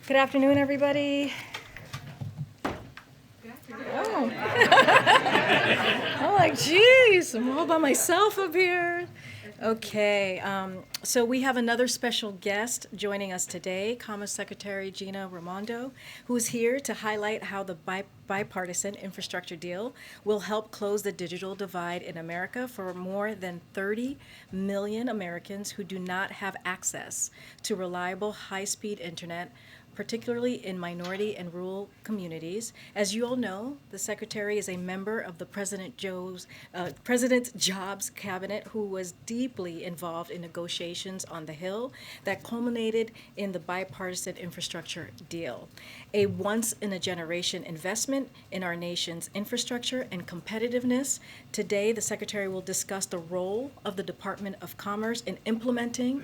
Good afternoon, everybody. Oh. I'm like, geez, I'm all by myself up here. Okay, so we have another special guest joining us today, Commerce Secretary Gina Raimondo, who is here to highlight how the bipartisan infrastructure deal will help close the digital divide in America for more than 30 million Americans who do not have access to reliable high-speed internet, particularly in minority and rural communities. As you all know, the Secretary is a member of the President's Jobs Cabinet, who was deeply involved in negotiations on the Hill that culminated in the bipartisan infrastructure deal, a once-in-a-generation investment in our nation's infrastructure and competitiveness. Today, the Secretary will discuss the role of the Department of Commerce in implementing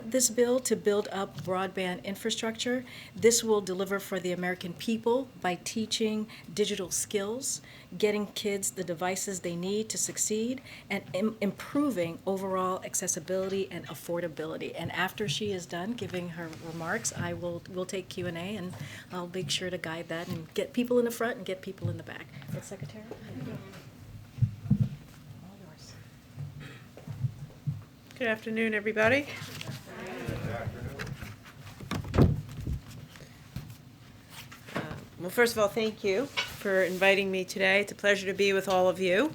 this bill to build up broadband infrastructure. This will deliver for the American people by teaching digital skills, getting kids the devices they need to succeed, and improving overall accessibility and affordability. And after she is done giving her remarks, we'll take Q&A, and I'll make sure to guide that and get people in the front and get people in the back. Yes, Secretary? All yours. Good afternoon, everybody. Well, first of all, thank you for inviting me today. It's a pleasure to be with all of you.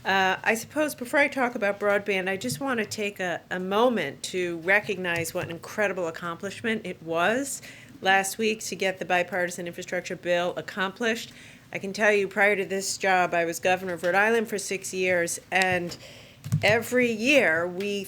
I suppose before I talk about broadband, I just want to take a moment to recognize what an incredible accomplishment it was last week to get the bipartisan infrastructure bill accomplished. I can tell you, prior to this job, I was governor of Rhode Island for 6 years, and every year we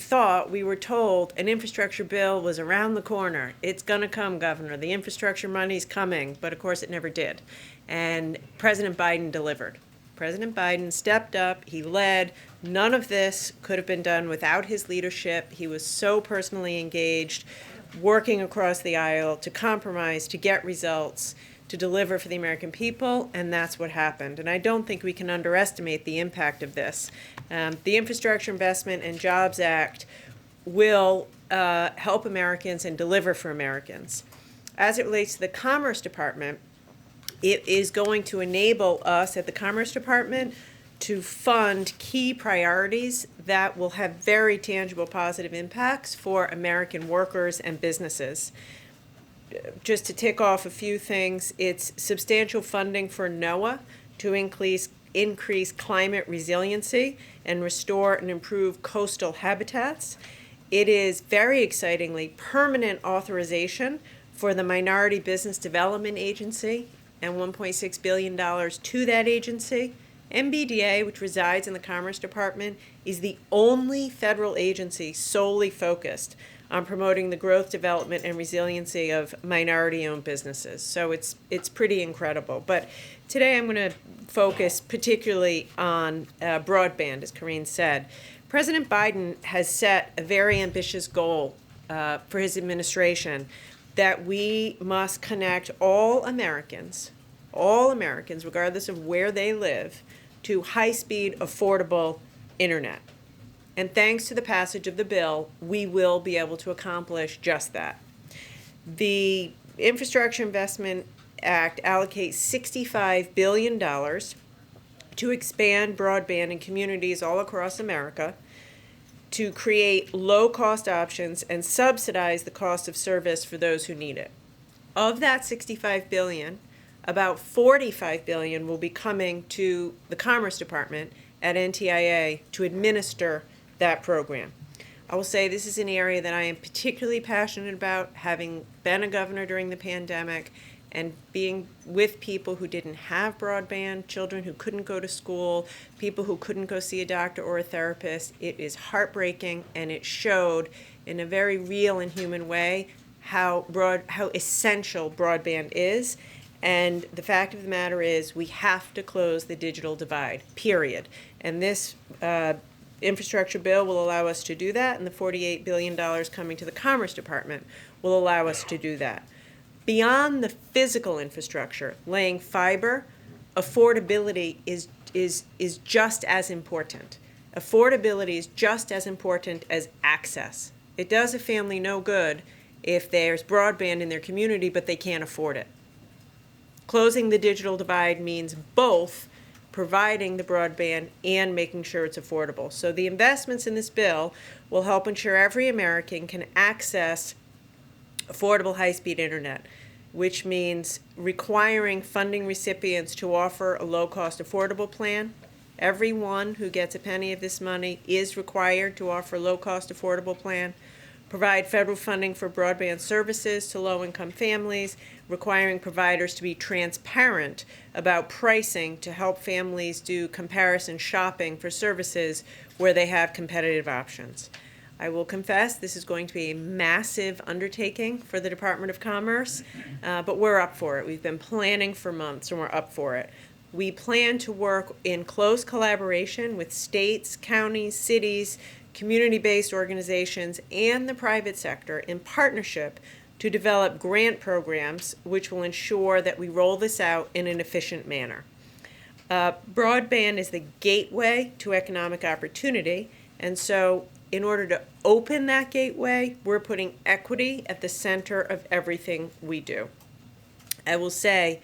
were told an infrastructure bill was around the corner. It's going to come, Governor. The infrastructure money's coming. But of course it never did. And President Biden delivered. President Biden stepped up. He led. None of this could have been done without his leadership. He was so personally engaged, working across the aisle to compromise, to get results, to deliver for the American people, and that's what happened. And I don't think we can underestimate the impact of this. The Infrastructure Investment and Jobs Act will help Americans and deliver for Americans. As it relates to the Commerce Department, it is going to enable us at the Commerce Department to fund key priorities that will have very tangible positive impacts for American workers and businesses. Just to tick off a few things, it's substantial funding for NOAA to increase climate resiliency and restore and improve coastal habitats. It is, very excitingly, permanent authorization for the Minority Business Development Agency and $1.6 billion to that agency. MBDA, which resides in the Commerce Department, is the only federal agency solely focused on promoting the growth, development, and resiliency of minority-owned businesses. So it's pretty incredible. But today I'm going to focus particularly on broadband, as Karine said. President Biden has set a very ambitious goal for his administration that we must connect all Americans, regardless of where they live, to high-speed, affordable internet. And thanks to the passage of the bill, we will be able to accomplish just that. The Infrastructure Investment Act allocates $65 billion to expand broadband in communities all across America, to create low-cost options and subsidize the cost of service for those who need it. Of that $65 billion, about $45 billion will be coming to the Commerce Department at NTIA to administer that program. I will say this is an area that I am particularly passionate about, having been a governor during the pandemic and being with people who didn't have broadband, children who couldn't go to school, people who couldn't go see a doctor or a therapist. It is heartbreaking, and it showed in a very real and human way how essential broadband is. And the fact of the matter is we have to close the digital divide, period. And this infrastructure bill will allow us to do that, and the $48 billion coming to the Commerce Department will allow us to do that. Beyond the physical infrastructure, laying fiber, affordability is just as important. Affordability is just as important as access. It does a family no good if there's broadband in their community but they can't afford it. Closing the digital divide means both providing the broadband and making sure it's affordable. So the investments in this bill will help ensure every American can access affordable high-speed internet, which means requiring funding recipients to offer a low-cost affordable plan. Everyone who gets a penny of this money is required to offer a low-cost affordable plan. Provide federal funding for broadband services to low-income families, requiring providers to be transparent about pricing to help families do comparison shopping for services where they have competitive options. I will confess this is going to be a massive undertaking for the Department of Commerce, but we're up for it. We've been planning for months and we're up for it. We plan to work in close collaboration with states, counties, cities, community-based organizations, and the private sector in partnership to develop grant programs which will ensure that we roll this out in an efficient manner. Broadband is the gateway to economic opportunity, and so in order to open that gateway, we're putting equity at the center of everything we do. I will say,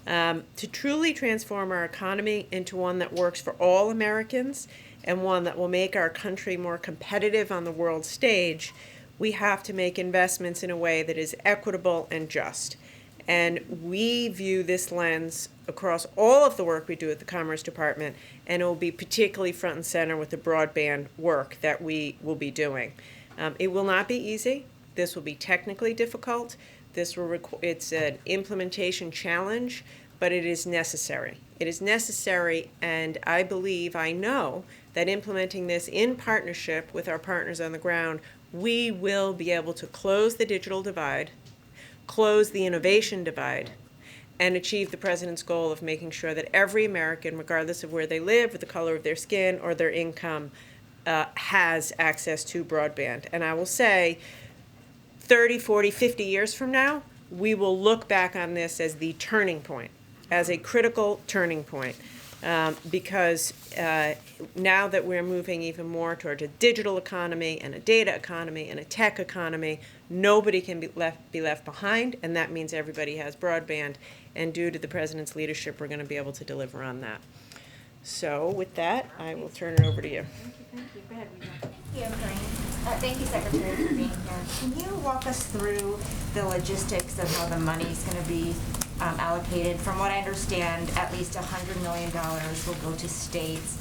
to truly transform our economy into one that works for all Americans and one that will make our country more competitive on the world stage, we have to make investments in a way that is equitable and just. And we view this lens across all of the work we do at the Commerce Department, and it will be particularly front and center with the broadband work that we will be doing. It will not be easy. This will be technically difficult. It's an implementation challenge, but it is necessary. It is necessary, and I know that implementing this in partnership with our partners on the ground, we will be able to close the digital divide, close the innovation divide, and achieve the President's goal of making sure that every American, regardless of where they live, or the color of their skin, or their income, has access to broadband. And I will say, 30, 40, 50 years from now, we will look back on this as the turning point, as a critical turning point, because now that we're moving even more towards a digital economy and a data economy and a tech economy, nobody can be left behind, and that means everybody has broadband. And due to the President's leadership, we're going to be able to deliver on that. So with that, I will turn it over to you. Thank you. Go ahead, Rita. Thank you, Karine. Thank you, Secretary, for being here. Can you walk us through the logistics of how the money is going to be allocated? From what I understand, at least $100 million will go to states.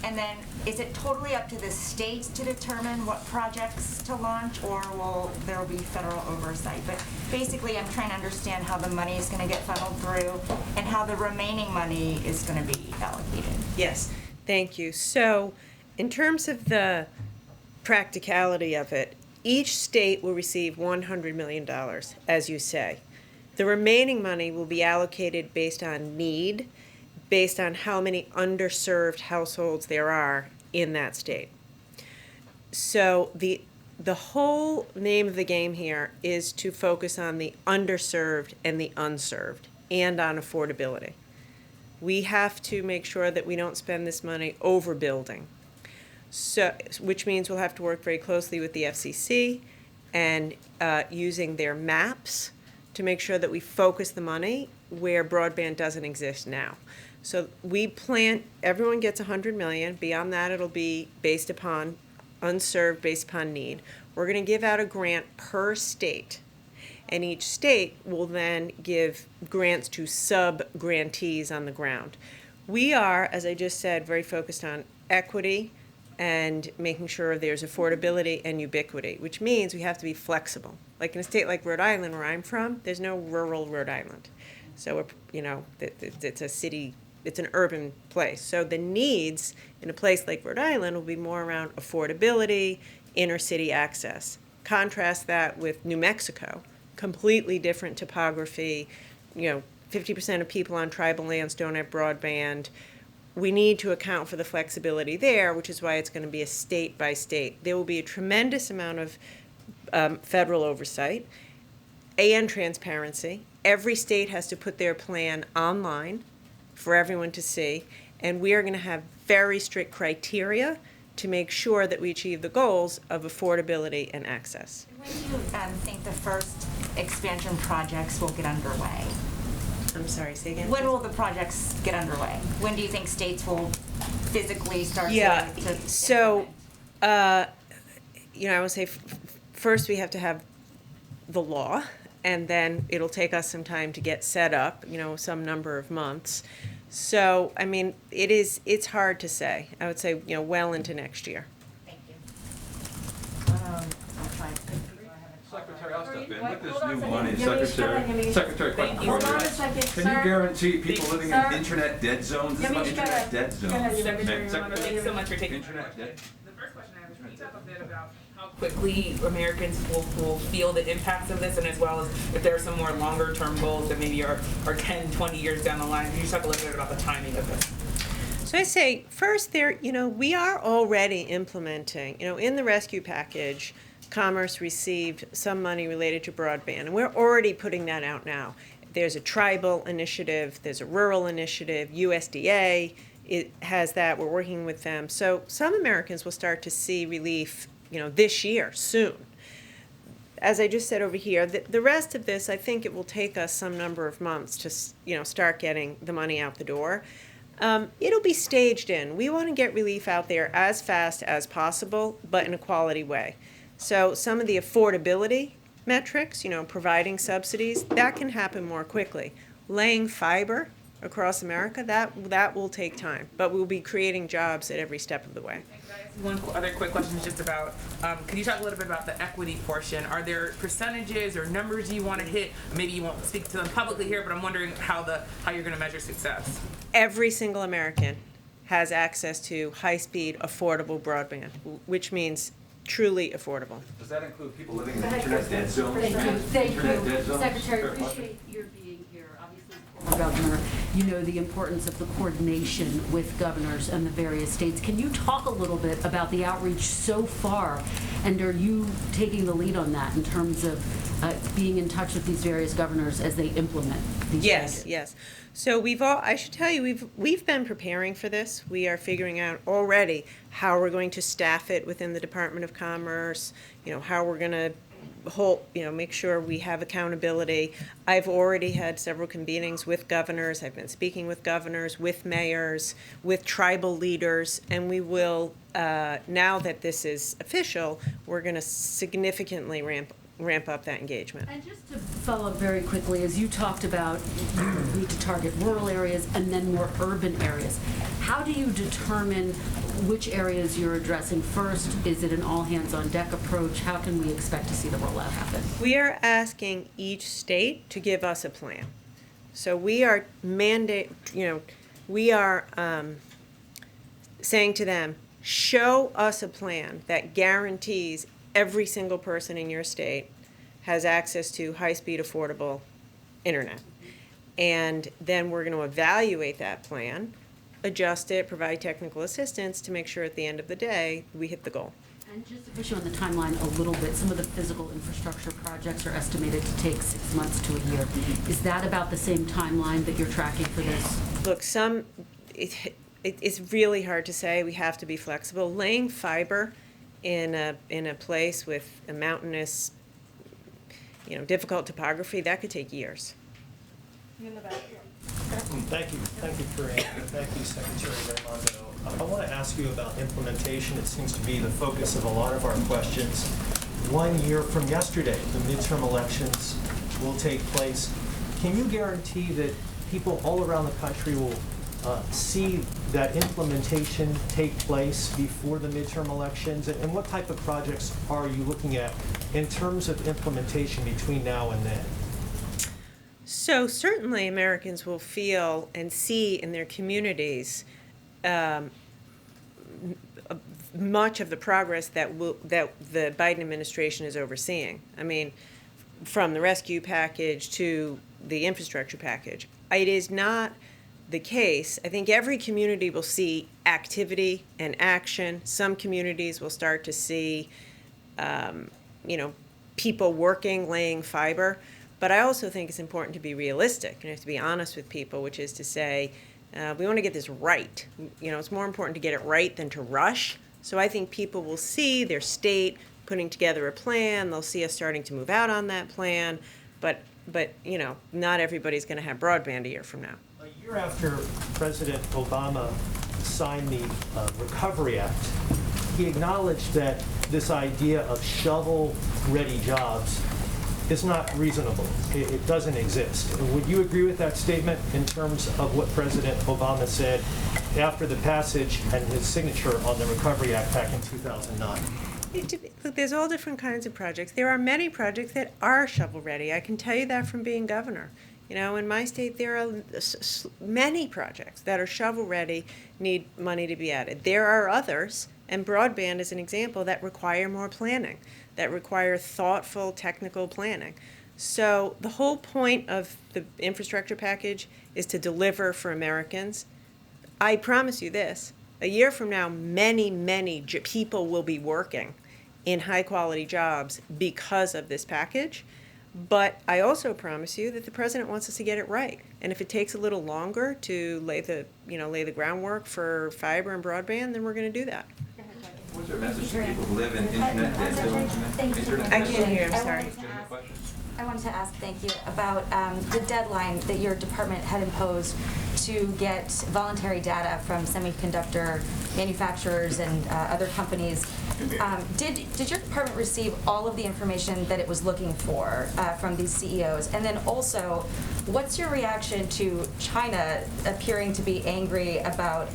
And then is it totally up to the states to determine what projects to launch, or will there be federal oversight? But basically, I'm trying to understand how the money is going to get funneled through and how the remaining money is going to be allocated. Yes, thank you. So in terms of the practicality of it, each state will receive $100 million, as you say. The remaining money will be allocated based on need, based on how many underserved households there are in that state. So the whole name of the game here is to focus on the underserved and the unserved, and on affordability. We have to make sure that we don't spend this money overbuilding. So, which means we'll have to work very closely with the FCC and using their maps to make sure that we focus the money where broadband doesn't exist now. So we plan, everyone gets $100 million. Beyond that, it'll be based upon unserved, based upon need. We're going to give out a grant per state, and each state will then give grants to sub-grantees on the ground. We are, as I just said, very focused on equity and making sure there's affordability and ubiquity, which means we have to be flexible. Like in a state like Rhode Island, where I'm from, there's no rural Rhode Island. So, it's a city, it's an urban place. So the needs in a place like Rhode Island will be more around affordability, inner city access. Contrast that with New Mexico, completely different topography. 50% of people on tribal lands don't have broadband. We need to account for the flexibility there, which is why it's going to be a state by state. There will be a tremendous amount of federal oversight and transparency. Every state has to put their plan online for everyone to see, and we are going to have very strict criteria to make sure that we achieve the goals of affordability and access. When do you think the first expansion projects will get underway? I'm sorry, say again. When please? will the projects get underway? When do you think states will physically start Yeah, to so, implement? I would say first we have to have the law, and then it'll take us some time to get set up, some number of months. So, I mean, it's hard to say. I would say, well into next year. Thank you. Secretary, I'll step in. With this Hold on a new second. money, Yamiche, Secretary, Secretary, quick Thank you. before Hold on a you. second, Can sir. you guarantee people living Sir. in internet dead zones? This is about Yamiche, go internet ahead. dead Go zones. ahead, Yamiche. Secretary, Thank you so much for taking Internet dead. The first question I have is, can you talk a bit about how quickly Americans will feel the impacts of this, and as well as if there are some more longer term goals that maybe are 10, 20 years down the line? Can you talk a little bit about the timing of this? So I say, first, we are already implementing, in the rescue package, Commerce received some money related to broadband, and we're already putting that out now. There's a tribal initiative, there's a rural initiative, USDA it has that, we're working with them. So some Americans will start to see relief, this year, soon. As I just said over here, the rest of this, I think it will take us some number of months to, start getting the money out the door. It'll be staged in. We want to get relief out there as fast as possible, but in a quality way. So some of the affordability metrics, providing subsidies, that can happen more quickly. Laying fiber across America, that will take time, but we'll be creating jobs at every step of the way. One other quick question is just about, can you talk a little bit about the equity portion? Are there percentages or numbers you want to hit? Maybe you won't speak to them publicly here, but I'm wondering how you're going to measure success. Every single American has access to high-speed, affordable broadband, which means truly affordable. Does that include people living in internet dead zones? Thank Internet you. dead zones? Secretary, Fair appreciate your being here. Obviously, as former governor, you know the importance of the coordination with governors and the various states. Can you talk a little bit about the outreach so far? And are you taking the lead on that in terms of being in touch with these various governors as they implement these changes? Yes. So I should tell you, we've been preparing for this. We are figuring out already how we're going to staff it within the Department of Commerce, how we're going to make sure we have accountability. I've already had several convenings with governors. I've been speaking with governors, with mayors, with tribal leaders, and we will, now that this is official, we're going to significantly ramp up that engagement. And just to follow up very quickly, as you talked about, you need to target rural areas and then more urban areas. How do you determine which areas you're addressing first? Is it an all-hands-on-deck approach? How can we expect to see the rollout happen? We are asking each state to give us a plan. So we are saying to them, show us a plan that guarantees every single person in your state has access to high-speed, affordable internet. And then we're going to evaluate that plan, adjust it, provide technical assistance to make sure at the end of the day we hit the goal. And just to push you on the timeline a little bit, some of the physical infrastructure projects are estimated to take 6 months to a year. Is that about the same timeline that you're tracking for this? Look, it's really hard to say. We have to be flexible. Laying fiber in a place with a mountainous, difficult topography, that could take years. Thank you, Karine. Thank you, Secretary Raimondo. I want to ask you about implementation. It seems to be the focus of a lot of our questions. 1 year from yesterday, the midterm elections will take place. Can you guarantee that people all around the country will see that implementation take place before the midterm elections? And what type of projects are you looking at in terms of implementation between now and then? So certainly Americans will feel and see in their communities much of the progress that the Biden administration is overseeing. I mean, from the rescue package to the infrastructure package. It is not the case. I think every community will see activity and action. Some communities will start to see, people working, laying fiber. But I also think it's important to be realistic. You have to be honest with people, which is to say, we want to get this right. It's more important to get it right than to rush. So I think people will see their state putting together a plan. They'll see us starting to move out on that plan. But not everybody's going to have broadband a year from now. A year after President Obama signed the Recovery Act, he acknowledged that this idea of shovel-ready jobs is not reasonable. It doesn't exist. Would you agree with that statement in terms of what President Obama said after the passage and his signature on the Recovery Act back in 2009? Look, there's all different kinds of projects. There are many projects that are shovel-ready. I can tell you that from being governor. In my state, there are many projects that are shovel-ready, need money to be added. There are others, and broadband is an example, that require more planning, that require thoughtful technical planning. So the whole point of the infrastructure package is to deliver for Americans. I promise you this, a year from now, many people will be working in high-quality jobs because of this package. But I also promise you that the president wants us to get it right. And if it takes a little longer to lay the groundwork for fiber and broadband, then we're going to do that. What's your message to people who live in internet dead zones? I can't hear, I'm sorry. I wanted to ask, thank you, about the deadline that your department had imposed to get voluntary data from semiconductor manufacturers and other companies. Did your department receive all of the information that it was looking for from these CEOs? And then also, what's your reaction to China appearing to be angry about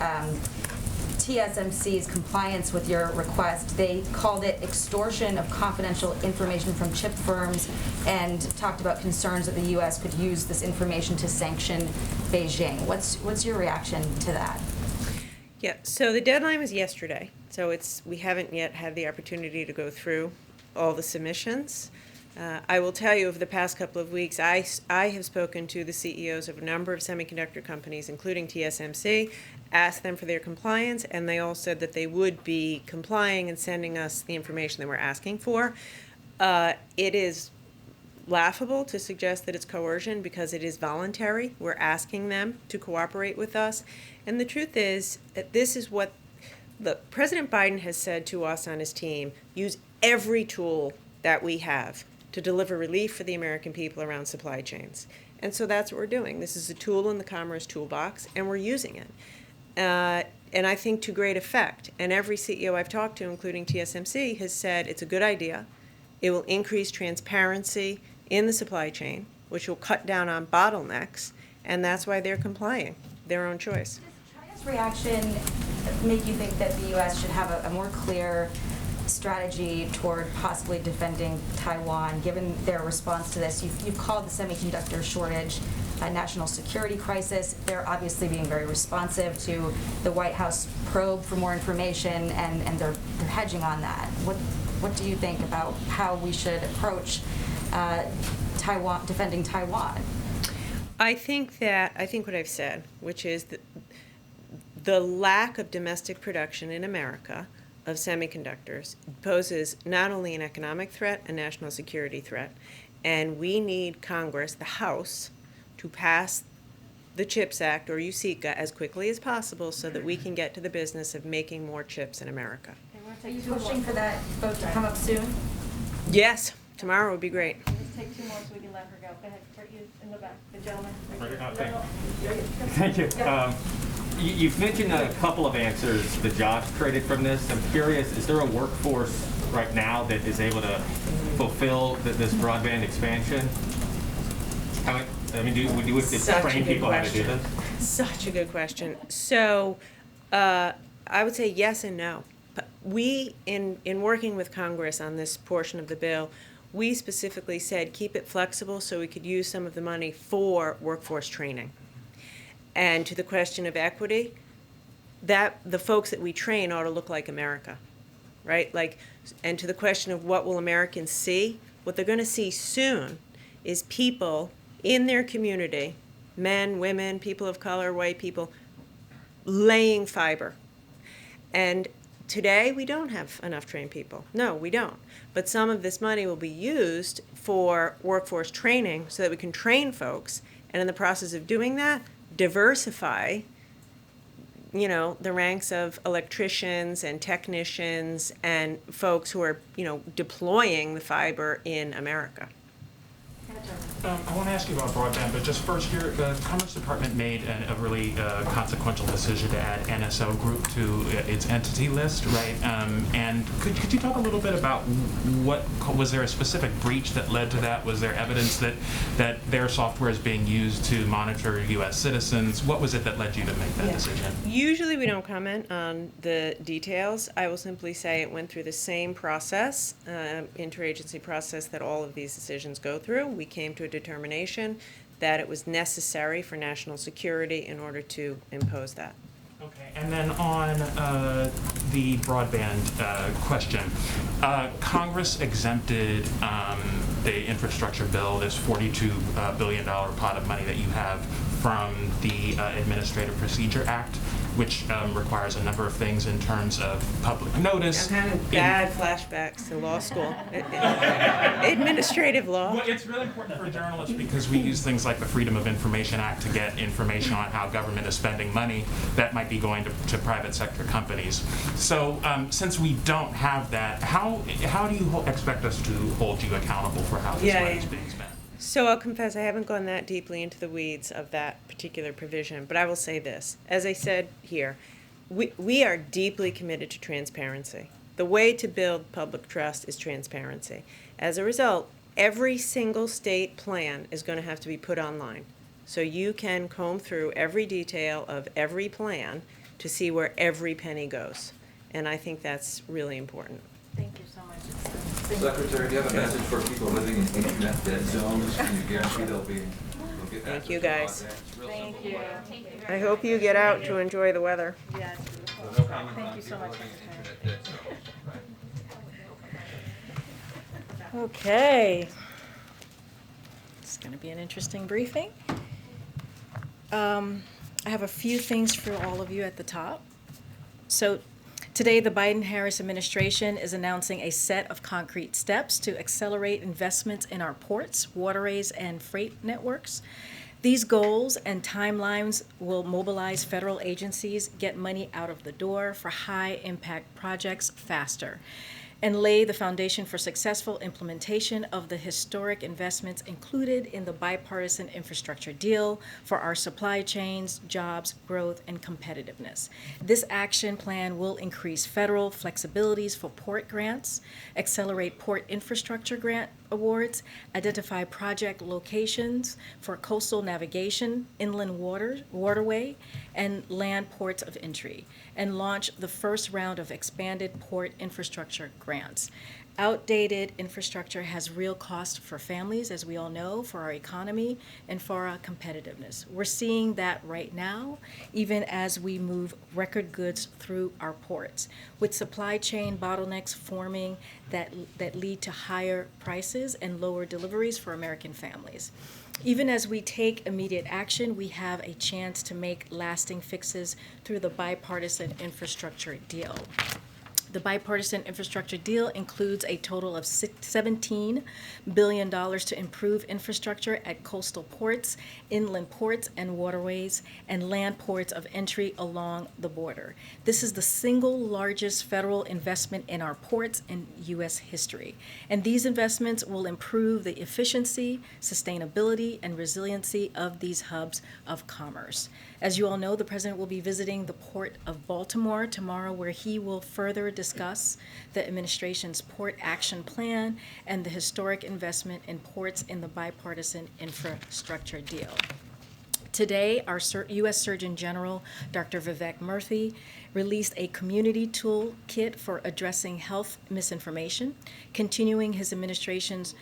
TSMC's compliance with your request? They called it extortion of confidential information from chip firms and talked about concerns that the U.S. could use this information to sanction Beijing. What's your reaction to that? Yeah, so the deadline was yesterday, so we haven't yet had the opportunity to go through all the submissions. I will tell you, over the past couple of weeks, I have spoken to the CEOs of a number of semiconductor companies, including TSMC, asked them for their compliance, and they all said that they would be complying and sending us the information that we're asking for. It is laughable to suggest that it's coercion because it is voluntary. We're asking them to cooperate with us. And the truth is that this is what President Biden has said to us on his team: use every tool that we have to deliver relief for the American people around supply chains. And so that's what we're doing. This is a tool in the Commerce toolbox, and we're using it. And I think to great effect. And every CEO I've talked to, including TSMC, has said it's a good idea. It will increase transparency in the supply chain, which will cut down on bottlenecks, and that's why they're complying. Their own choice. Does China's reaction make you think that the U.S. should have a more clear strategy toward possibly defending Taiwan, given their response to this? You've called the semiconductor shortage a national security crisis. They're obviously being very responsive to the White House probe for more information, and they're hedging on that. What do you think about how we should approach Taiwan, defending Taiwan? I think what I've said, which is that the lack of domestic production in America of semiconductors poses not only an economic threat, a national security threat, and we need Congress, the House, to pass the CHIPS Act, or USICA, as quickly as possible so that we can get to the business of making more chips in America. Are you pushing for that vote to come up soon? Yes, tomorrow would be great. Let's take two more so we can let her go. Go ahead, right, you in the back, the gentleman. Thank you. You've mentioned a couple of answers, the jobs created from this. I'm curious, is there a workforce right now that is able to fulfill this broadband expansion? Would you train people how to do this? Such a good question. So I would say yes and no. But we, in working with Congress on this portion of the bill, we specifically said keep it flexible so we could use some of the money for workforce training. And to the question of equity, that the folks that we train ought to look like America, right? And to the question of what will Americans see, what they're going to see soon is people in their community, men, women, people of color, white people, laying fiber. And today, we don't have enough trained people. No, we don't. But some of this money will be used for workforce training so that we can train folks, and in the process of doing that, diversify you know, the ranks of electricians and technicians and folks who are, you know, deploying the fiber in America. I want to ask you about broadband, but just first here, the Commerce Department made a really consequential decision to add NSO Group to its entity list, right? And could you talk a little bit about was there a specific breach that led to that? Was there evidence that their software is being used to monitor U.S. citizens? What was it that led you to make that decision? Usually we don't comment on the details. I will simply say it went through the same process, interagency process that all of these decisions go through. We came to a determination that it was necessary for national security in order to impose that. Okay, and then on the broadband question, Congress exempted the infrastructure bill, this $42 billion pot of money that you have, from the Administrative Procedure Act, which requires a number of things in terms of public notice. I'm having bad flashbacks to law school. Administrative law. Well, it's really important for journalists because we use things like the Freedom of Information Act to get information on how government is spending money that might be going to private sector companies. So since we don't have that, how do you expect us to hold you accountable for how this money is being spent? So I'll confess I haven't gone that deeply into the weeds of that particular provision, but I will say this. As I said here, we are deeply committed to transparency. The way to build public trust is transparency. As a result, every single state plan is going to have to be put online. So you can comb through every detail of every plan to see where every penny goes. And I think that's really important. Thank you so much. Secretary, do you have a message for people living in internet dead zones? Can you guarantee they'll get Thank you, guys. Thank you. I hope you get out to enjoy the weather. Yes. No comment Thank on you so people much. living in internet dead zones, right? Okay. It's going to be an interesting briefing. I have a few things for all of you at the top. So today, the Biden-Harris administration is announcing a set of concrete steps to accelerate investments in our ports, waterways, and freight networks. These goals and timelines will mobilize federal agencies, get money out of the door for high-impact projects faster, and lay the foundation for successful implementation of the historic investments included in the bipartisan infrastructure deal for our supply chains, jobs, growth, and competitiveness. This action plan will increase federal flexibilities for port grants, accelerate port infrastructure grant awards, identify project locations for coastal navigation, inland waterway, and land ports of entry, and launch the first round of expanded port infrastructure grants. Outdated infrastructure has real cost for families, as we all know, for our economy, and for our competitiveness. We're seeing that right now, even as we move record goods through our ports, with supply chain bottlenecks forming that lead to higher prices and lower deliveries for American families. Even as we take immediate action, we have a chance to make lasting fixes through the bipartisan infrastructure deal. The bipartisan infrastructure deal includes a total of $17 billion to improve infrastructure at coastal ports, inland ports and waterways, and land ports of entry along the border. This is the single largest federal investment in our ports in U.S. history. And these investments will improve the efficiency, sustainability, and resiliency of these hubs of commerce. As you all know, the President will be visiting the Port of Baltimore tomorrow, where he will further discuss the administration's Port Action Plan and the historic investment in ports in the bipartisan infrastructure deal. Today, our U.S. Surgeon General, Dr. Vivek Murthy, released a community toolkit for addressing health misinformation, continuing his administration's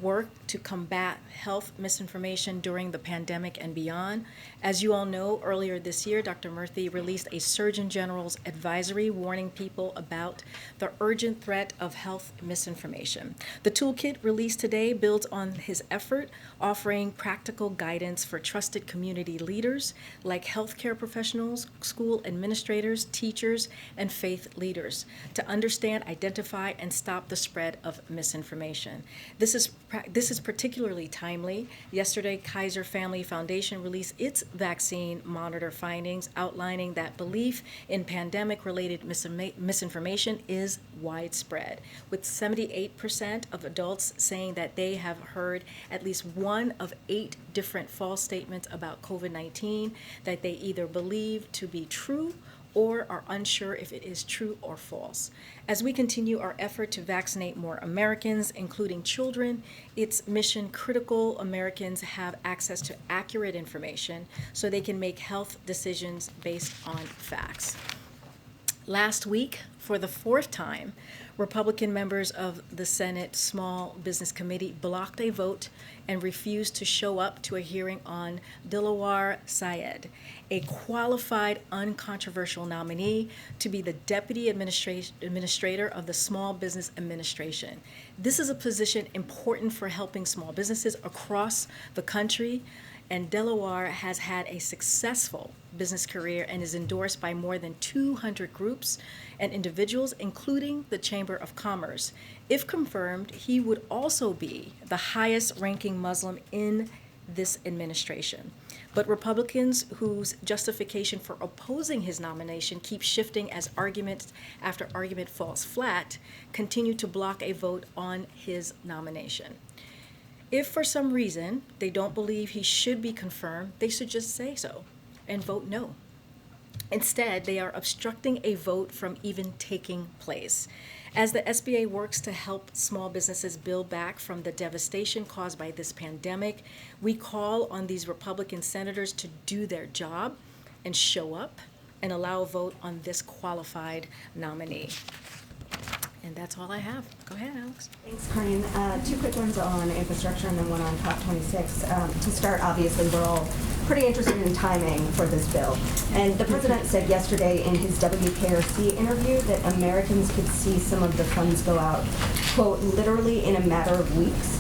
work to combat health misinformation during the pandemic and beyond. As you all know, earlier this year, Dr. Murthy released a Surgeon General's advisory warning people about the urgent threat of health misinformation. The toolkit released today builds on his effort, offering practical guidance for trusted community leaders like healthcare professionals, school administrators, teachers, and faith leaders to understand, identify, and stop the spread of misinformation. This is is particularly timely. Yesterday, Kaiser Family Foundation released its vaccine monitor findings outlining that belief in pandemic-related misinformation is widespread, with 78% of adults saying that they have heard at least one of 8 different false statements about COVID-19 that they either believe to be true or are unsure if it is true or false. As we continue our effort to vaccinate more Americans, including children, it's mission critical Americans have access to accurate information so they can make health decisions based on facts. Last week, for the 4th time, Republican members of the Senate Small Business Committee blocked a vote and refused to show up to a hearing on Dilawar Syed, a qualified, uncontroversial nominee to be the Deputy Administrator of the Small Business Administration. This is a position important for helping small businesses across the country, and Dilawar has had a successful business career and is endorsed by more than 200 groups and individuals, including the Chamber of Commerce. If confirmed, he would also be the highest-ranking Muslim in this administration. But Republicans, whose justification for opposing his nomination keeps shifting as argument after argument falls flat, continue to block a vote on his nomination. If for some reason they don't believe he should be confirmed, they should just say so and vote no. Instead, they are obstructing a vote from even taking place. As the SBA works to help small businesses build back from the devastation caused by this pandemic, we call on these Republican senators to do their job and show up and allow a vote on this qualified nominee. And that's all I have. Go ahead, Alex. Thanks, Karine. 2 quick ones on infrastructure and then one on COP26. To start, obviously, we're all pretty interested in timing for this bill. And the president said yesterday in his WKRC interview that Americans could see some of the funds go out, quote, literally in a matter of weeks.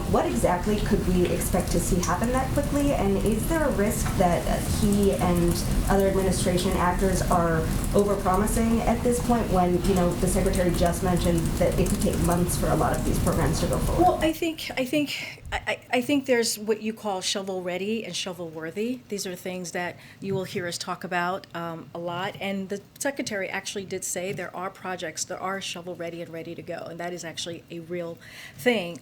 What exactly could we expect to see happen that quickly? And is there a risk that he and other administration actors are overpromising at this point when, you know, the secretary just mentioned that it could take months for a lot of these programs to go forward? Well, I think there's what you call shovel ready and shovel worthy. These are things that you will hear us talk about a lot. And the secretary actually did say there are projects that are shovel ready and ready to go, and that is actually a real thing.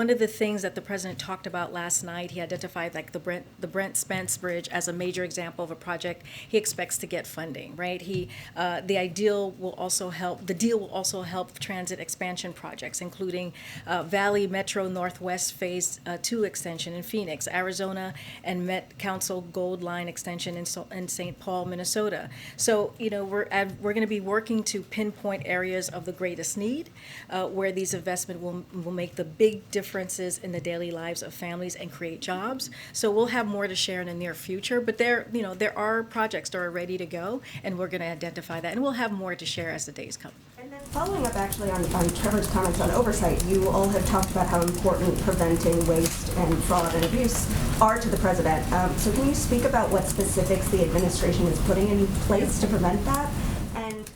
One of the things that the president talked about last night, he identified like the Brent Spence Bridge as a major example of a project he expects to get funding. Right? The deal will also help transit expansion projects, including Valley Metro Northwest Phase 2 extension in Phoenix, Arizona, and Met Council Gold Line extension in St. Paul, Minnesota. So, you know, we're going to be working to pinpoint areas of the greatest need where these investments will make the big differences in the daily lives of families and create jobs. So we'll have more to share in the near future, but there are projects that are ready to go, and we're going to identify that, and we'll have more to share as the days come. And then following up actually on Trevor's comments on oversight, you all have talked about how important preventing waste and fraud and abuse are to the president. So can you speak about what specifics the administration is putting in place to prevent that? And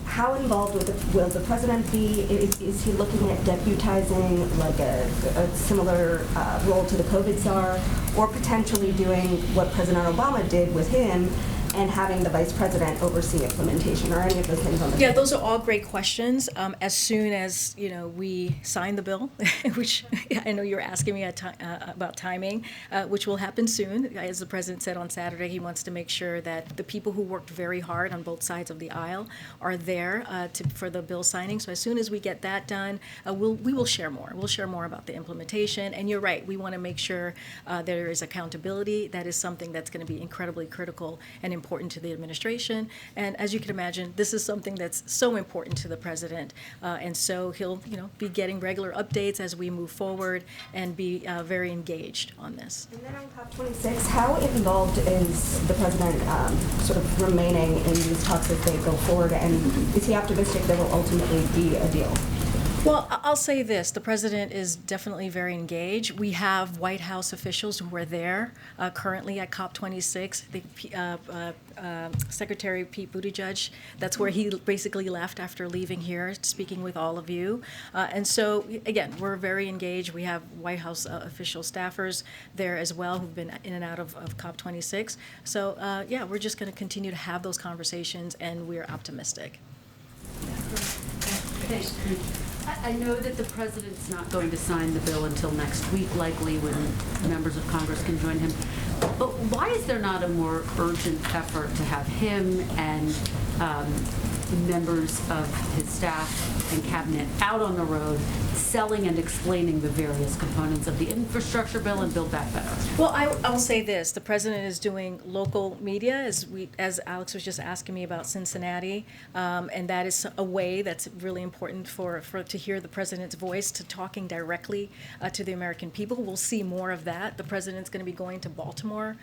how involved will the president be? Is he looking at deputizing like a similar role to the COVID czar, or potentially doing what President Obama did with him and having the vice president oversee implementation, or any of those things on the Yeah, those are all great questions. As soon as we sign the bill, which I know you're asking me about timing, which will happen soon. As the president said on Saturday, he wants to make sure that the people who worked very hard on both sides of the aisle are there for the bill signing. So as soon as we get that done, we will share more. We'll share more about the implementation. And you're right, we want to make sure there is accountability. That is something that's going to be incredibly critical and important to the administration. And as you can imagine, this is something that's so important to the president. And so he'll be getting regular updates as we move forward and be very engaged on this. And then on COP26, how involved is the president sort of remaining in these talks as they go forward? And is he optimistic there will ultimately be a deal? Well, I'll say this, the president is definitely very engaged. We have White House officials who are there currently at COP26. Secretary Pete Buttigieg, that's where he basically left after leaving here, speaking with all of you. And so, again, we're very engaged. We have White House official staffers there as well who've been in and out of COP26. So, yeah, we're just going to continue to have those conversations, and we're optimistic. Thanks. I know that the president's not going to sign the bill until next week, likely when members of Congress can join him. But why is there not a more urgent effort to have him and members of his staff and cabinet out on the road selling and explaining the various components of the infrastructure bill and Build Back Better? Well, I'll say this: the president is doing local media, as Alex was just asking me about Cincinnati, and that is a way that's really important for to hear the president's voice, to talking directly to the American people. We'll see more of that. The president's going to be going to Baltimore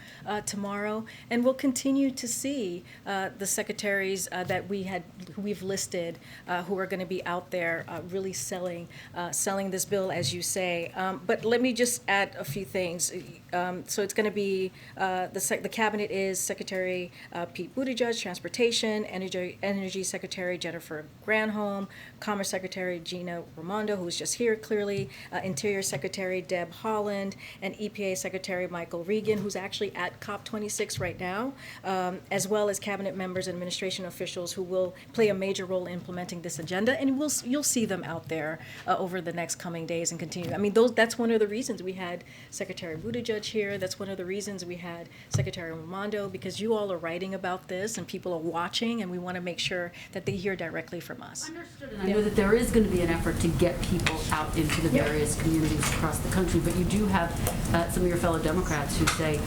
tomorrow, and we'll continue to see the secretaries that we've listed who are going to be out there really selling this bill, as you say. But let me just add a few things. So it's going to be the cabinet is Secretary Pete Buttigieg, Transportation, Energy Secretary Jennifer Granholm, Commerce Secretary Gina Raimondo, who was just here clearly, Interior Secretary Deb Haaland, and EPA Secretary Michael Regan, who's actually at COP26 right now, as well as cabinet members and administration officials who will play a major role in implementing this agenda. And you'll see them out there over the next coming days and continue. I mean, that's one of the reasons we had Secretary Buttigieg here. That's one of the reasons we had Secretary Raimondo, because you all are writing about this and people are watching, and we want to make sure that they hear directly from us. Understood, and I know that there is going to be an effort to get people out into the various communities across the country, but you do have some of your fellow Democrats who say,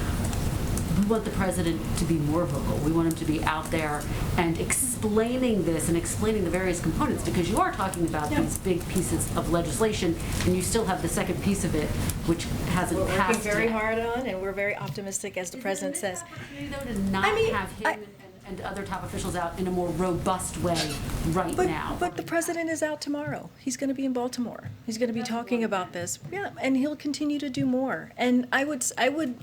we want the president to be more vocal. We want him to be out there and explaining this and explaining the various components, because you are talking about these big pieces of legislation, and you still have the second piece of it, which hasn't We're passed working very yet. hard on, and we're very optimistic, as the president says. Though, to not have him and other top officials out in a more robust way right now. But the president is out tomorrow. He's going to be in Baltimore. He's going to be talking about this. Yeah, and he'll continue to do more. And I would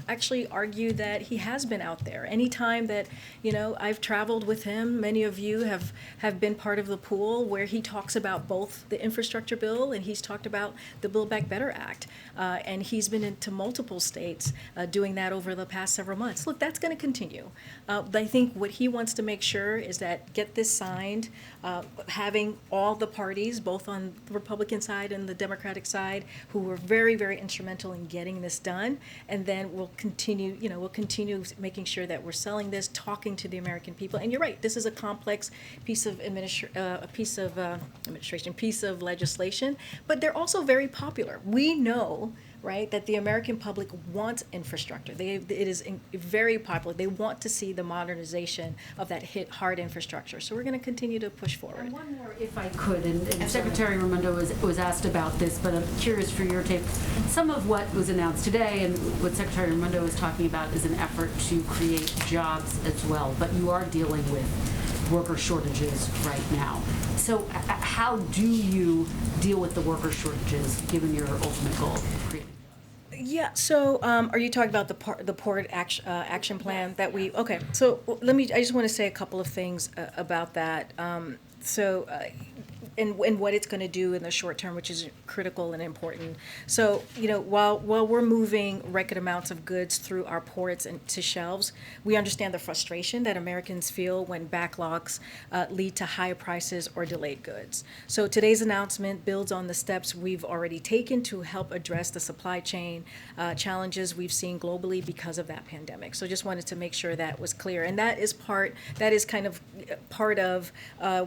actually argue that he has been out there. Anytime that, I've traveled with him, many of you have been part of the pool where he talks about both the infrastructure bill and he's talked about the Build Back Better Act. And he's been into multiple states doing that over the past several months. Look, that's going to continue. I think what he wants to make sure is that get this signed, having all the parties, both on the Republican side and the Democratic side, who were very, very instrumental in getting this done, and then we'll continue making sure that we're selling this, talking to the American people. And you're right, this is a complex piece of legislation, but they're also very popular. We know, right, that the American public wants infrastructure. It is very popular. They want to see the modernization of that hard infrastructure. So we're going to continue to push forward. And one more, if I could, and Secretary Raimondo was asked about this, but I'm curious for your take. Some of what was announced today and what Secretary Raimondo was talking about is an effort to create jobs as well, but you are dealing with worker shortages right now. So how do you deal with the worker shortages given your ultimate goal? Yeah. So, are you talking about the port action plan that we? Okay. So I just want to say a couple of things about that. And what it's going to do in the short term, which is critical and important. So, while we're moving record amounts of goods through our ports and to shelves, we understand the frustration that Americans feel when backlogs lead to higher prices or delayed goods. So today's announcement builds on the steps we've already taken to help address the supply chain challenges we've seen globally because of that pandemic. So just wanted to make sure that was clear. And that is kind of part of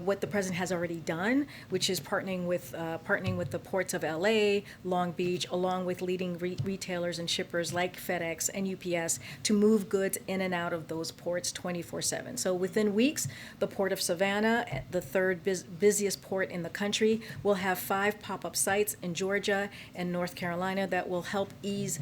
what the president has already done, which is partnering with the ports of LA, Long Beach, along with leading retailers and shippers like FedEx and UPS to move goods in and out of those ports 24/7. So within weeks, the Port of Savannah, the third busiest port in the country, will have 5 pop-up sites in Georgia and North Carolina that will help ease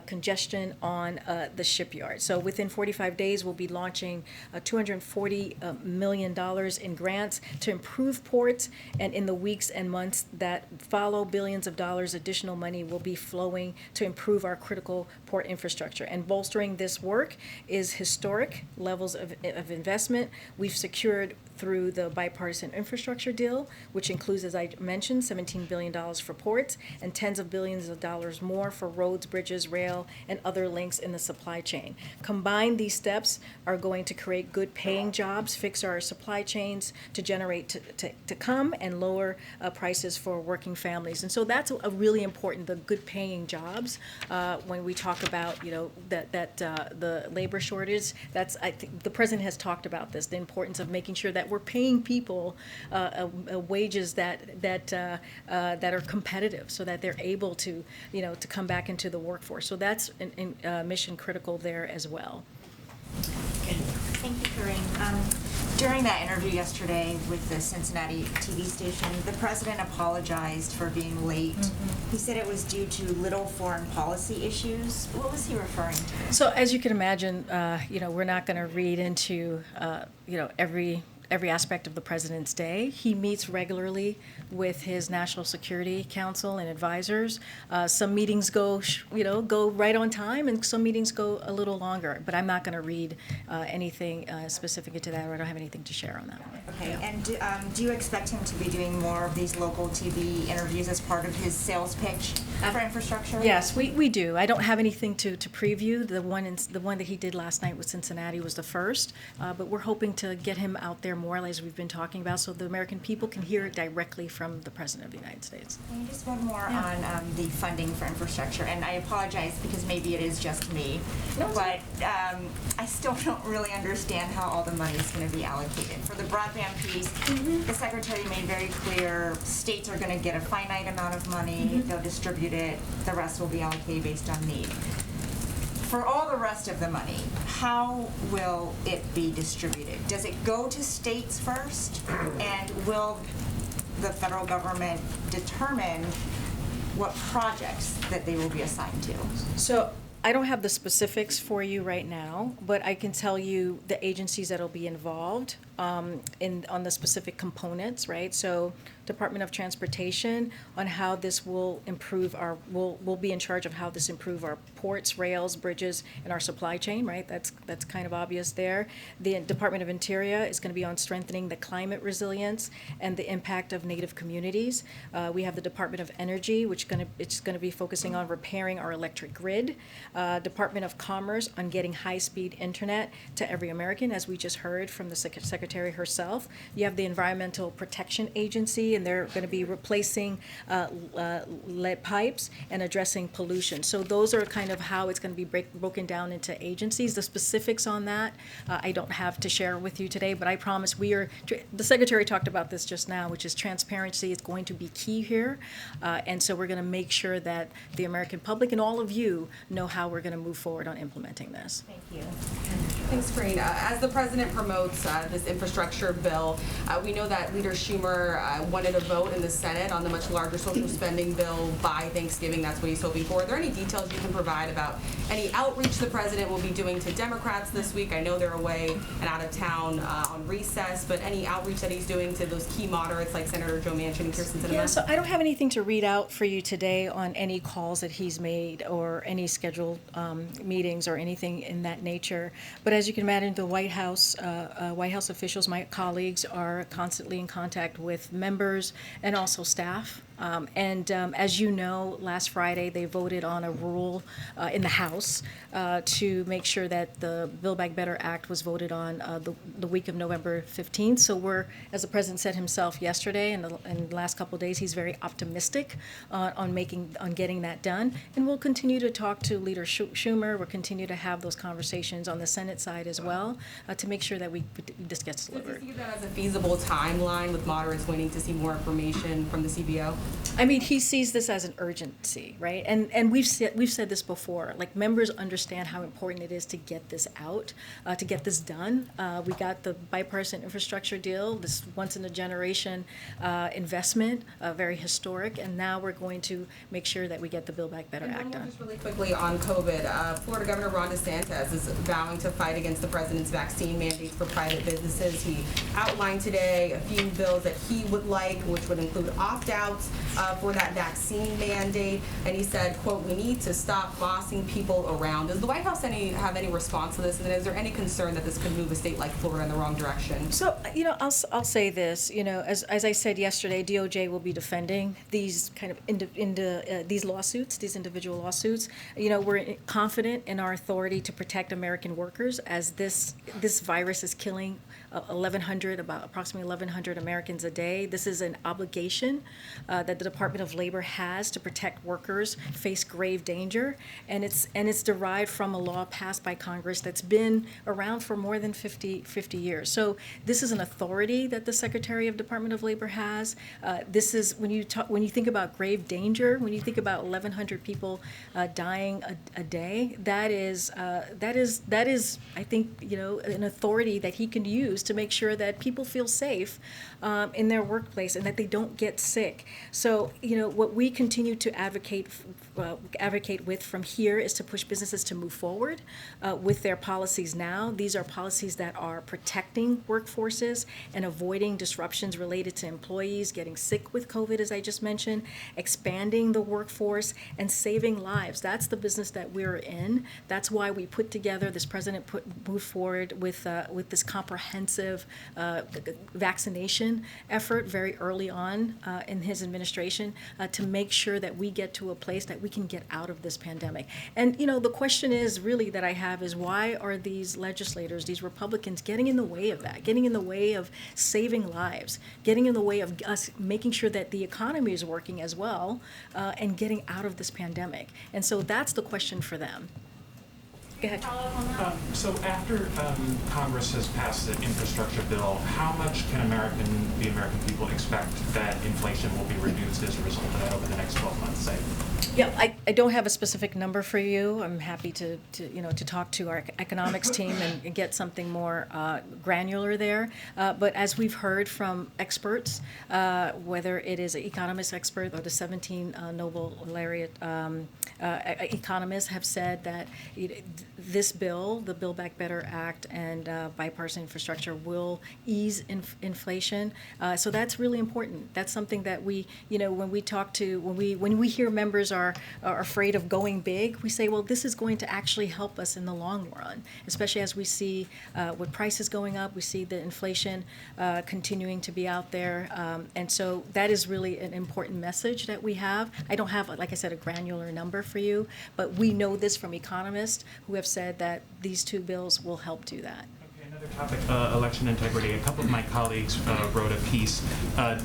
congestion on the shipyard. So within 45 days, we'll be launching $240 million in grants to improve ports And in the weeks and months that follow, billions of dollars additional money will be flowing to improve our critical port infrastructure. And bolstering this work is historic levels of investment we've secured through the bipartisan infrastructure deal, which includes, as I mentioned, $17 billion for ports and tens of billions of dollars more for roads, bridges, rail, and other links in the supply chain. Combined, these steps are going to create good paying jobs, fix our supply chains to generate to come, and lower prices for working families. And so that's a really important, the good paying jobs. When we talk about, the labor shortage, I think the president has talked about this, the importance of making sure that we're paying people wages that are competitive, so that they're able to come back into the workforce. So that's mission critical there as well. Thank you, Karine. During that interview yesterday with the Cincinnati TV station, the president apologized for being late. He said it was due to little foreign policy issues. What was he referring to? So as you can imagine, we're not going to read into every aspect of the president's day. He meets regularly with his National Security Council and advisors. Some meetings go right on time, and some meetings go a little longer. But I'm not going to read anything specific to that, or I don't have anything to share on that one. Okay, Yeah. and do you expect him to be doing more of these local TV interviews as part of his sales pitch for infrastructure? Yes, we do. I don't have anything to preview. The one that he did last night with Cincinnati was the first, but we're hoping to get him out there more, as we've been talking about, so the American people can hear it directly from the President of the United States. And just one more on the funding for infrastructure, and I apologize because maybe it is just me, but I still don't really understand how all the money is going to be allocated. For the broadband piece, the Secretary made very clear states are going to get a finite amount of money, they'll distribute it, the rest will be allocated based on need. For all the rest of the money, how will it be distributed? Does it go to states first? And will the federal government determine what projects that they will be assigned to? So I don't have the specifics for you right now, but I can tell you the agencies that will be involved on the specific components, right? So Department of Transportation on how this will improve will be in charge of how this improve our ports, rails, bridges, and our supply chain, right? That's kind of obvious there. The Department of Interior is going to be on strengthening the climate resilience and the impact of Native communities. We have the Department of Energy, which it's going to be focusing on repairing our electric grid. Department of Commerce on getting high-speed internet to every American, as we just heard from the Secretary herself. You have the Environmental Protection Agency, and they're going to be replacing lead pipes and addressing pollution. So those are kind of how it's going to be broken down into agencies. The specifics on that I don't have to share with you today, but I promise the Secretary talked about this just now, which is transparency is going to be key here. And so we're going to make sure that the American public and all of you know how we're going to move forward on implementing this. Thank you. Thanks, Karine. As the president promotes this infrastructure bill, we know that Leader Schumer wanted a vote in the Senate on the much larger social spending bill by Thanksgiving. That's what he's hoping for. Are there any details you can provide about any outreach the president will be doing to Democrats this week? I know they're away and out of town on recess, but any outreach that he's doing to those key moderates like Senator Joe Manchin and Kirsten Sinema? Yeah, so I don't have anything to read out for you today on any calls that he's made or any scheduled meetings or anything in that nature. But as you can imagine, the White House officials, my colleagues, are constantly in contact with members and also staff. As you know, last Friday they voted on a rule in the House to make sure that the Build Back Better Act was voted on the week of November 15th. So we're, as the president said himself yesterday, in the last couple of days, he's very optimistic on getting that done. And we'll continue to talk to Leader Schumer. We'll continue to have those conversations on the Senate side as well to make sure that this gets delivered. Do you see that as a feasible timeline with moderates waiting to see more information from the CBO? I mean, he sees this as an urgency, right? And we've said this before. Like, members understand how important it is to get this out, to get this done. We got the bipartisan infrastructure deal, this once in a generation investment, very historic, and now we're going to make sure that we get the Build Back Better And Act one more done. just really quickly on COVID. Florida Governor Ron DeSantis is vowing to fight against the president's vaccine mandates for private businesses. He outlined today a few bills that he would like, which would include opt-outs for that vaccine mandate. And he said, quote, "We need to stop bossing people around." Does the White House have any response to this? And is there any concern that this could move a state like Florida in the wrong direction? So, I'll say this, as I said yesterday, DOJ will be defending these kind of these lawsuits, these individual lawsuits. We're confident in our authority to protect American workers as this virus is killing approximately 1,100 Americans a day. This is an obligation that the Department of Labor has to protect workers face grave danger, and it's derived from a law passed by Congress that's been around for more than 50 years. So this is an authority that the Secretary of Department of Labor has. This is when you think about grave danger, when you think about 1,100 people dying a day, that is I think an authority that he can use to make sure that people feel safe in their workplace and that they don't get sick. So what we continue to advocate with from here is to push businesses to move forward with their policies now. These are policies that are protecting workforces and avoiding disruptions related to employees getting sick with COVID, as I just mentioned, expanding the workforce and saving lives. That's the business that we're in. That's why we put together, this president moved forward with this comprehensive vaccination effort very early on in his administration to make sure that we get to a place that we can get out of this pandemic. And the question is really that I have is, why are these legislators, these Republicans, getting in the way of that, getting in the way of saving lives, getting in the way of us making sure that the economy is working as well, and getting out of this pandemic? And so that's the question for them. Go ahead. So after Congress has passed the infrastructure bill, how much can the American people expect that inflation will be reduced as a result of that over the next 12 months, say? Yeah, I don't have a specific number for you. I'm happy to talk to our economics team and get something more granular there. But as we've heard from experts, whether it is an economist expert or the 17 Nobel laureate economists have said that this bill, the Build Back Better Act and bipartisan infrastructure, will ease inflation. So that's really important. That's something that we, when we hear members are afraid of going big, we say, well, this is going to actually help us in the long run, especially as we see with prices going up, we see the inflation continuing to be out there. And so that is really an important message that we have. I don't have, like I said, a granular number for you, but we know this from economists who have said that these two bills will help do that. Another topic, election integrity. A couple of my colleagues wrote a piece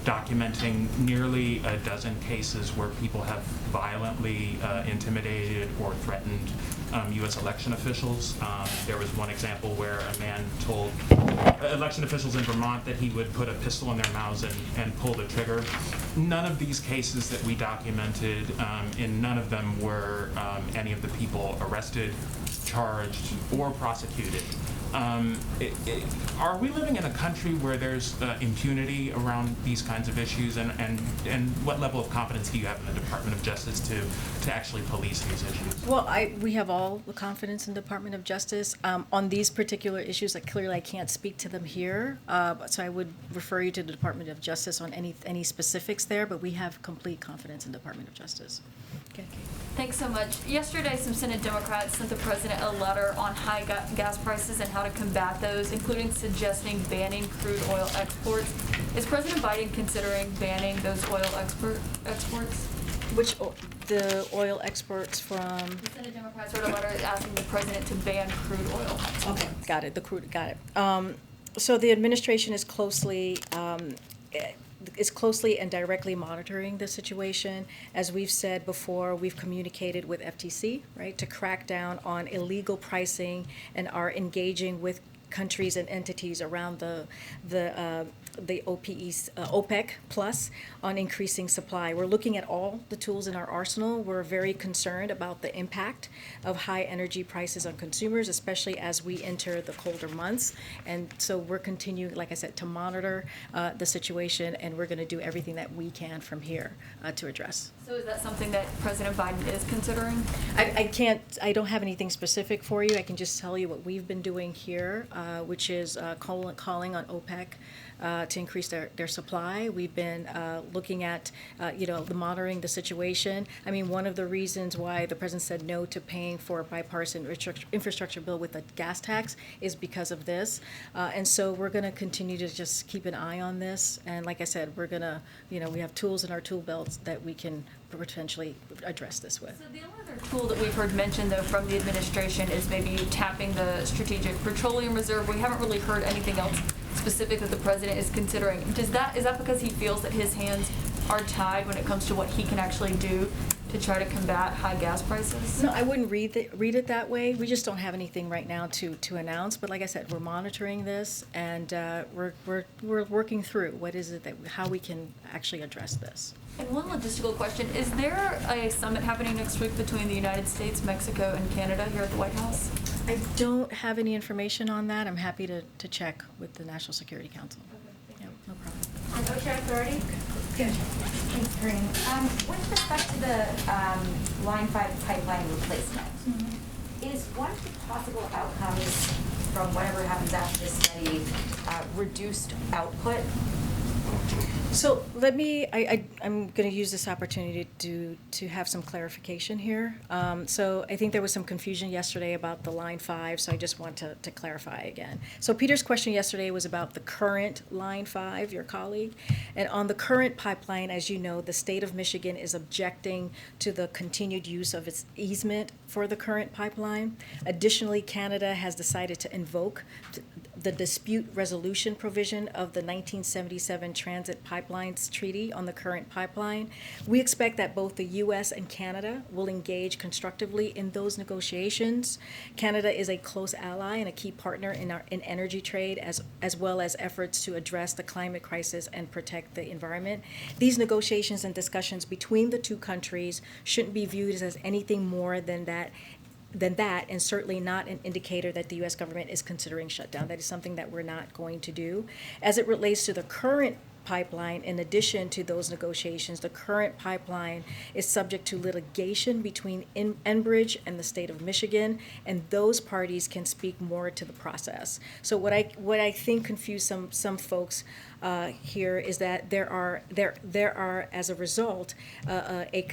documenting nearly a dozen cases where people have violently intimidated or threatened U.S. election officials. There was one example where a man told election officials in Vermont that he would put a pistol in their mouths and pull the trigger. None of these cases that we documented, in none of them were any of the people arrested, charged, or prosecuted. Are we living in a country where there's impunity around these kinds of issues, and what level of confidence do you have in the Department of Justice to actually police these issues? Well, we have all the confidence in the Department of Justice. On these particular issues, clearly I can't speak to them here, so I would refer you to the Department of Justice on any specifics there, but we have complete confidence in the Department of Justice. Okay. Thanks so much. Yesterday, some Senate Democrats sent the president a letter on high gas prices and how to combat those, including suggesting banning crude oil exports. Is President Biden considering banning those oil exports? The oil exports from? The Senate Democrats wrote a letter asking the president to ban crude oil exports. Okay, got it. So the administration is closely and directly monitoring the situation. As we've said before, we've communicated with FTC, right, to crack down on illegal pricing and are engaging with countries and entities around the the OPEC plus on increasing supply. We're looking at all the tools in our arsenal. We're very concerned about the impact of high energy prices on consumers, especially as we enter the colder months. And so we're continuing, like I said, to monitor the situation, and we're going to do everything that we can from here to address. So is that something that President Biden is considering? I don't have anything specific for you. I can just tell you what we've been doing here, which is calling on OPEC to increase their supply. We've been looking at, the monitoring the situation. I mean, one of the reasons why the president said no to paying for a bipartisan infrastructure bill with a gas tax is because of this. And so we're going to continue to just keep an eye on this. And like I said, we're going to, we have tools in our tool belts that we can potentially address this with. So the only other tool that we've heard mentioned, though, from the administration is maybe tapping the Strategic Petroleum Reserve. We haven't really heard anything else specific that the president is considering. Is that because he feels that his hands are tied when it comes to what he can actually do to try to combat high gas prices? No, I wouldn't read it that way. We just don't have anything right now to announce. But like I said, we're monitoring this, and we're working through what is it how we can actually address this. And one logistical question, is there a summit happening next week between the United States, Mexico, and Canada here at the White House? I don't have any information on that. I'm happy to check with the National Security Council. Yeah, no problem. And OSHA Authority? Good. Thanks, Karine. With respect to the Line 5 pipeline replacement, is one of the possible outcomes from whatever happens after this study reduced output? So I'm going to use this opportunity to have some clarification here. So I think there was some confusion yesterday about the Line 5, so I just want to clarify again. So Peter's question yesterday was about the current Line 5, your colleague. And on the current pipeline, as you know, the state of Michigan is objecting to the continued use of its easement for the current pipeline. Additionally, Canada has decided to invoke the dispute resolution provision of the 1977 Transit Pipelines Treaty on the current pipeline. We expect that both the U.S. and Canada will engage constructively in those negotiations. Canada is a close ally and a key partner in energy trade, as well as efforts to address the climate crisis and protect the environment. These negotiations and discussions between the two countries shouldn't be viewed as anything more than that, and certainly not an indicator that the U.S. government is considering shutdown. That is something that we're not going to do. As it relates to the current pipeline, in addition to those negotiations, the current pipeline is subject to litigation between Enbridge and the state of Michigan, and those parties can speak more to the process. So what I think confused some folks here is that there are as a result a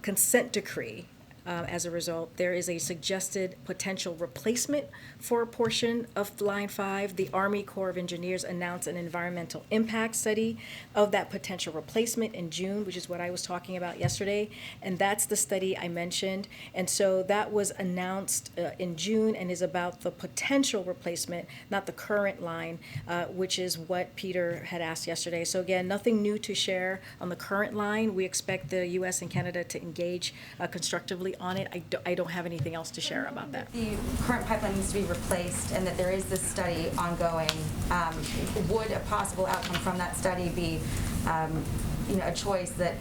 consent decree. As a result, there is a suggested potential replacement for a portion of Line 5. The Army Corps of Engineers announced an environmental impact study of that potential replacement in June, which is what I was talking about yesterday, and that's the study I mentioned. And so that was announced in June and is about the potential replacement, not the current line, which is what Peter had asked yesterday. So again, nothing new to share on the current line. We expect the U.S. and Canada to engage constructively on it. I don't have anything else to share about that. The current pipeline needs to be replaced and that there is this study ongoing. Would a possible outcome from that study be a choice that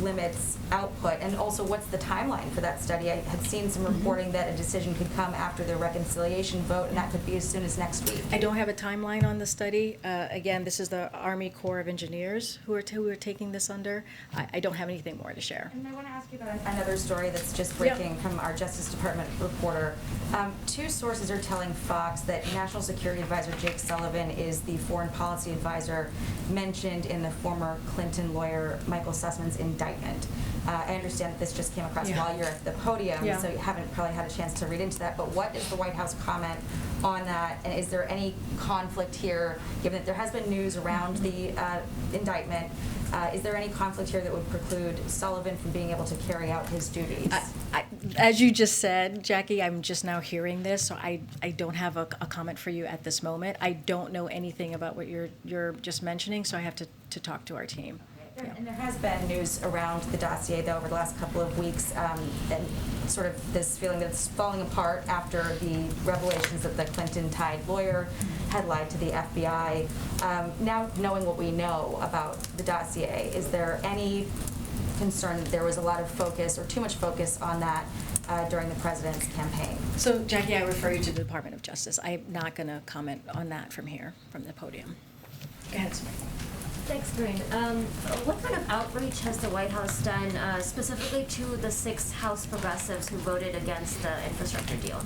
limits output? And also, what's the timeline for that study? I had seen some reporting that a decision could come after the reconciliation vote, and that could be as soon as next week. I don't have a timeline on the study. Again, this is the Army Corps of Engineers who are taking this under. I don't have anything more to share. And I want to ask you about another story that's just breaking from our Justice Department reporter. Two sources are telling Fox that National Security Advisor Jake Sullivan is the foreign policy advisor mentioned in the former Clinton lawyer Michael Sussman's indictment. I understand that this just came across while you're at the podium, so you haven't probably had a chance to read into that, but what is the White House comment on that, and is there any conflict here, given that there has been news around the indictment? Is there any conflict here that would preclude Sullivan from being able to carry out his duties? As you just said, Jackie, I'm just now hearing this, so I don't have a comment for you at this moment. I don't know anything about what you're just mentioning, so I have to talk to our team. And there has been news around the dossier, though, over the last couple of weeks, and sort of this feeling that it's falling apart after the revelations that the Clinton-tied lawyer had lied to the FBI. Now, knowing what we know about the dossier, is there any concern that there was a lot of focus or too much focus on that during the president's campaign? So, Jackie, I refer you to the Department of Justice. I'm not going to comment on that from here, from the podium. Go ahead, Samantha. Thanks, Karine. What kind of outreach has the White House done specifically to the 6 House progressives who voted against the infrastructure deal?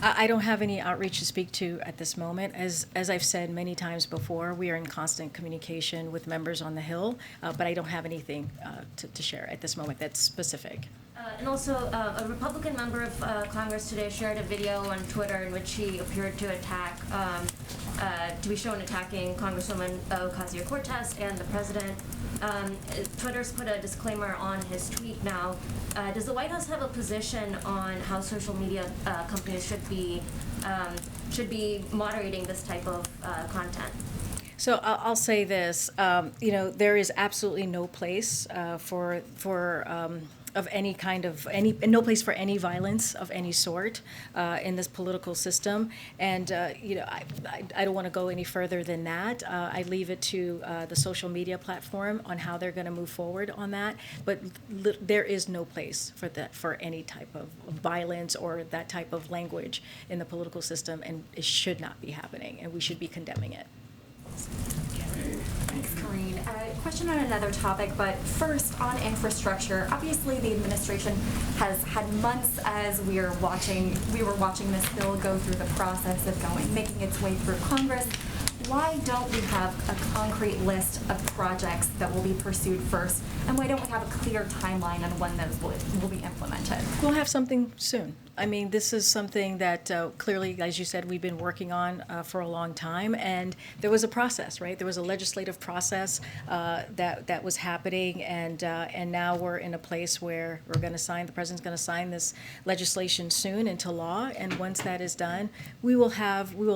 I don't have any outreach to speak to at this moment. As I've said many times before, we are in constant communication with members on the Hill, but I don't have anything to share at this moment that's specific. And also, a Republican member of Congress today shared a video on Twitter in which he appeared to attack, to be shown attacking Congresswoman Ocasio-Cortez and the president. Twitter's put a disclaimer on his tweet now. Does the White House have a position on how social media companies should be moderating this type of content? So I'll say this, there is absolutely no place of any kind of no place for any violence of any sort in this political system, and I don't want to go any further than that. I leave it to the social media platform on how they're going to move forward on that. But there is no place for that, for any type of violence or that type of language in the political system, and it should not be happening, and we should be condemning it. Thanks, Karine. Question on another topic, but first on infrastructure. Obviously, the administration has had months as we were watching this bill go through the process of making its way through Congress. Why don't we have a concrete list of projects that will be pursued first, and why don't we have a clear timeline on when those will be implemented? We'll have something soon. I mean, this is something that clearly, as you said, we've been working on for a long time, and there was a process, right? There was a legislative process that was happening, and now we're in a place where the president's going to sign this legislation soon into law, and once that is done, we will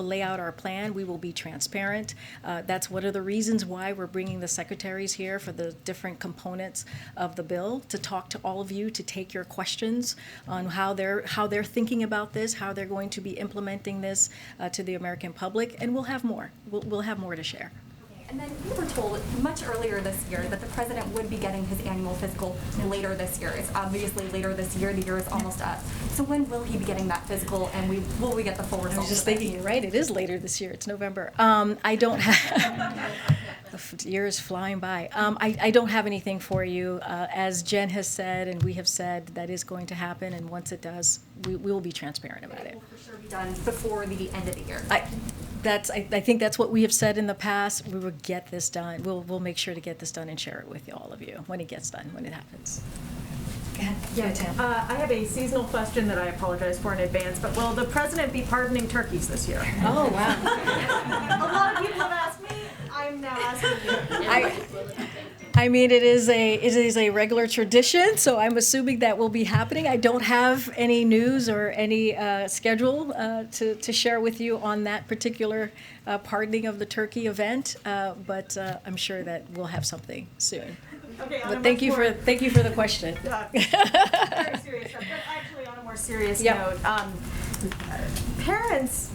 lay out our plan. We will be transparent. That's one of the reasons why we're bringing the secretaries here for the different components of the bill, to talk to all of you, to take your questions on how they're thinking about this, how they're going to be implementing this to the American public, and we'll have more. We'll have more to share. And then we were told much earlier this year that the president would be getting his annual physical later this year. It's obviously later this year. The year is almost up. So when will he be getting that physical, and will we get the full results? I was just thinking, you're right, it is later this year. It's November. I don't have... The year is flying by. I don't have anything for you. As Jen has said, and we have said, that is going to happen, and once it does, we will be transparent about it. It will for sure be done before the end of the year. I think that's what we have said in the past. We will get this done. We'll make sure to get this done and share it with all of you when it gets done, when it happens. Go ahead. Yeah, Tim. I have a seasonal question that I apologize for in advance, but will the president be pardoning turkeys this year? Oh, wow. A lot of people have asked me. I'm now asking you. I mean, it is a regular tradition, so I'm assuming that will be happening. I don't have any news or any schedule to share with you on that particular pardoning of the turkey event, but I'm sure that we'll have something soon. Okay, but thank you for the question. Very serious stuff. But actually, on a more serious note, parents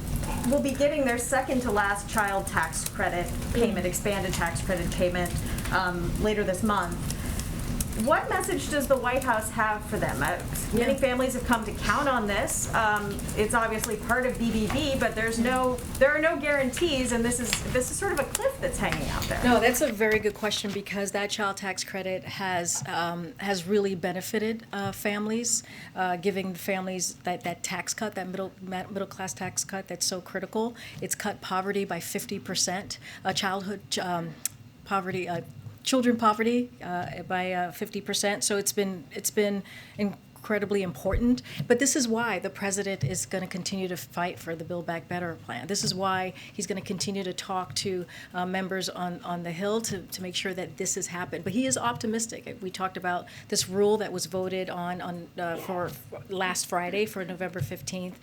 will be getting their second to last child tax credit payment, expanded tax credit payment, later this month. What message does the White House have for them? Many families have come to count on this. It's obviously part of BBB, but there are no guarantees, and this is sort of a cliff that's hanging out there. No, that's a very good question, because that child tax credit has really benefited families, giving families that tax cut, that middle class tax cut that's so critical. It's cut poverty by 50%, children poverty by 50%. So it's been incredibly important. But this is why the president is going to continue to fight for the Build Back Better plan. This is why he's going to continue to talk to members on the Hill to make sure that this has happened. But he is optimistic. We talked about this rule that was voted on for last Friday, for November 15th,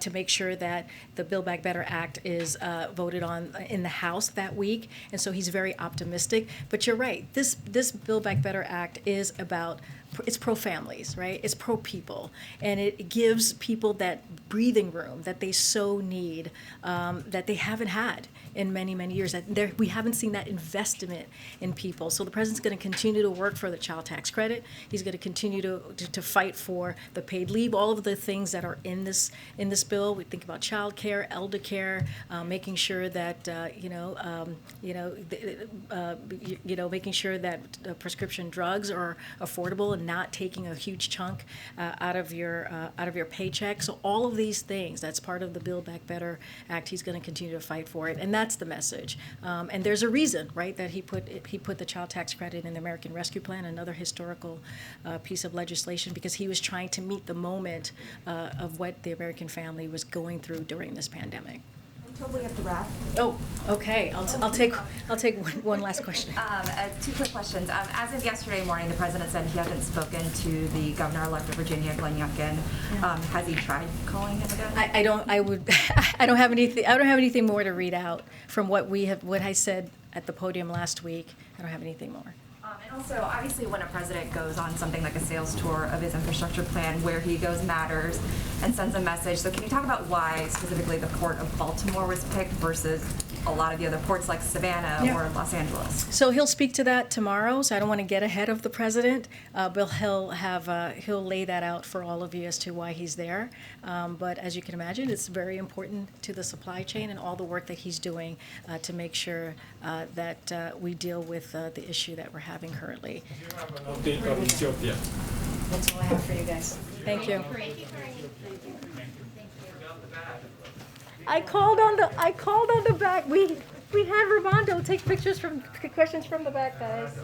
to make sure that the Build Back Better Act is voted on in the House that week. And so he's very optimistic. But you're right. This Build Back Better Act is about, it's pro-families, right? It's pro-people. And it gives people that breathing room that they so need, that they haven't had in many, many years. That we haven't seen that investment in people. So the president's going to continue to work for the child tax credit. He's going to continue to fight for the paid leave, all of the things that are in this bill. We think about child care, elder care, making sure that making sure that prescription drugs are affordable and not taking a huge chunk out of your paycheck. So all of these things, that's part of the Build Back Better Act. He's going to continue to fight for it, and that's the message. And there's a reason, right, that he put the child tax credit in the American Rescue Plan, another historical piece of legislation, because he was trying to meet the moment of what the American family was going through during this pandemic. Totally have to wrap. Oh, okay. I'll take one last question. Two quick questions. As of yesterday morning, the president said he hadn't spoken to the governor-elect of Virginia, Glenn Youngkin. Has he tried calling him again? I don't have anything more to read out from what I said at the podium last week. I don't have anything more. And also, obviously, when a president goes on something like a sales tour of his infrastructure plan, where he goes matters and sends a message. So can you talk about why specifically the Port of Baltimore was picked versus a lot of the other ports like Savannah or Los Angeles? So he'll speak to that tomorrow, so I don't want to get ahead of the president, but he'll lay that out for all of you as to why he's there. But as you can imagine, it's very important to the supply chain and all the work that he's doing to make sure that we deal with the issue that we're having currently. Do you have an update on Ethiopia? That's all I have for you guys. Thank you. I called on the back. We had Raimondo take questions from the back, guys.